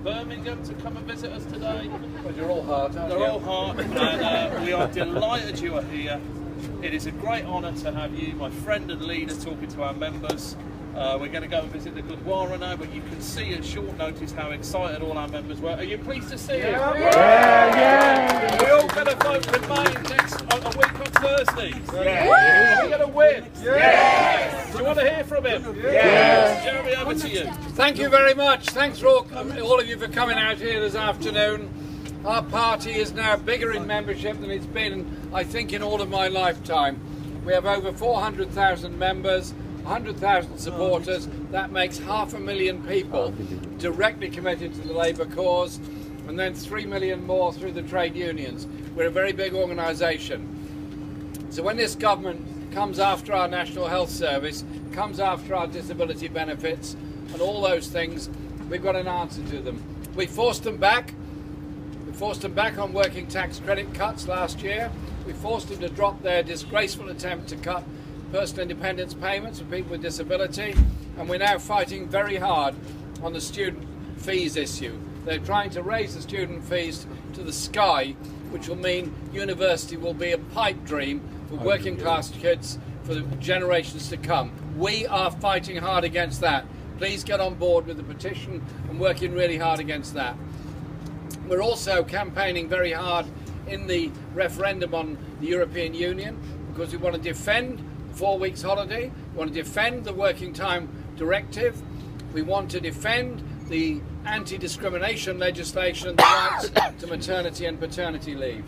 Birmingham to come and visit us today. Well, you're all heart, aren't you? They're all heart, and we are delighted you are here. It is a great honour to have you, my friend and leader, talking to our members. We're going to go and visit the Gurdwara now, but you can see at short notice how excited all our members were. Are you pleased to see it? Yeah. We're all going to vote Remain next a week on Thursday. Yeah. Are we going to win? Yes. Do you want to hear from him? Yes. Jeremy, over to you. Thank you very much. Thanks for all of you for coming out here this afternoon. Our party is now bigger in membership than it's been, I think, in all of my lifetime. We have over 400,000 members, 100,000 supporters. That makes 500,000 people directly committed to the Labour cause, and then 3 million more through the trade unions. We're a very big organisation. So when this government comes after our National Health Service, comes after our disability benefits and all those things, we've got an answer to them. We forced them back. We forced them back on working tax credit cuts last year. We forced them to drop their disgraceful attempt to cut personal independence payments for people with disability, and we're now fighting very hard on the student fees issue. They're trying to raise the student fees to the sky, which will mean university will be a pipe dream for working class kids for the generations to come. We are fighting hard against that. Please get on board with the petition and working really hard against that. We're also campaigning very hard in the referendum on the European Union, because we want to defend 4 weeks holiday, we want to defend the working time directive, we want to defend the anti-discrimination legislation and the rights to maternity and paternity leave.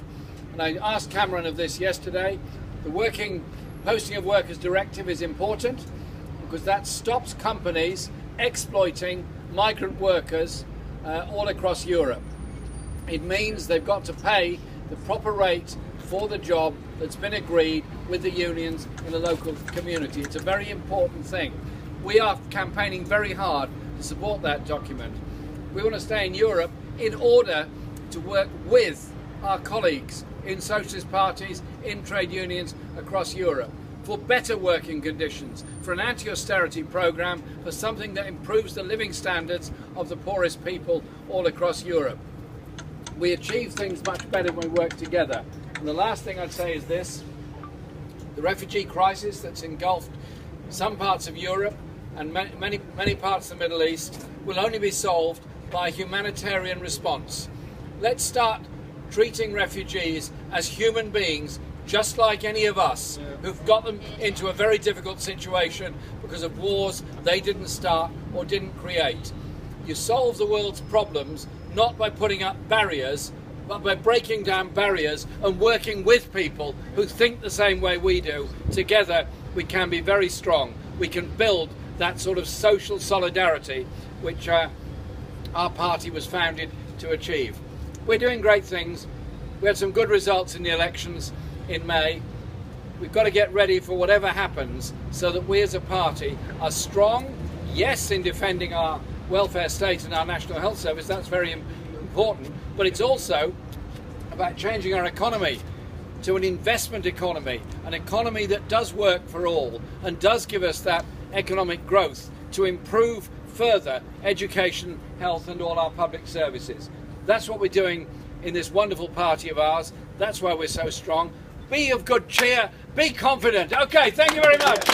And I asked Cameron of this yesterday. The posting of workers directive is important because that stops companies exploiting migrant workers all across Europe. It means they've got to pay the proper rate for the job that's been agreed with the unions in the local community. It's a very important thing. We are campaigning very hard to support that document. We want to stay in Europe in order to work with our colleagues in socialist parties, in trade unions across Europe, for better working conditions, for an anti-austerity programme, for something that improves the living standards of the poorest people all across Europe. We achieve things much better when we work together. And the last thing I'd say is this: the refugee crisis that's engulfed some parts of Europe and many parts of the Middle East will only be solved by a humanitarian response. Let's start treating refugees as human beings, just like any of us, who've got them into a very difficult situation because of wars they didn't start or didn't create. You solve the world's problems not by putting up barriers, but by breaking down barriers and working with people who think the same way we do. Together we can be very strong. We can build that sort of social solidarity which our party was founded to achieve. We're doing great things. We had some good results in the elections in May. We've got to get ready for whatever happens so that we as a party are strong, yes, in defending our welfare state and our National Health Service. That's very important, but it's also about changing our economy to an investment economy, an economy that does work for all and does give us that economic growth to improve further education, health and all our public services. That's what we're doing in this wonderful party of ours. That's why we're so strong. Be of good cheer, be confident. Okay, thank you very much.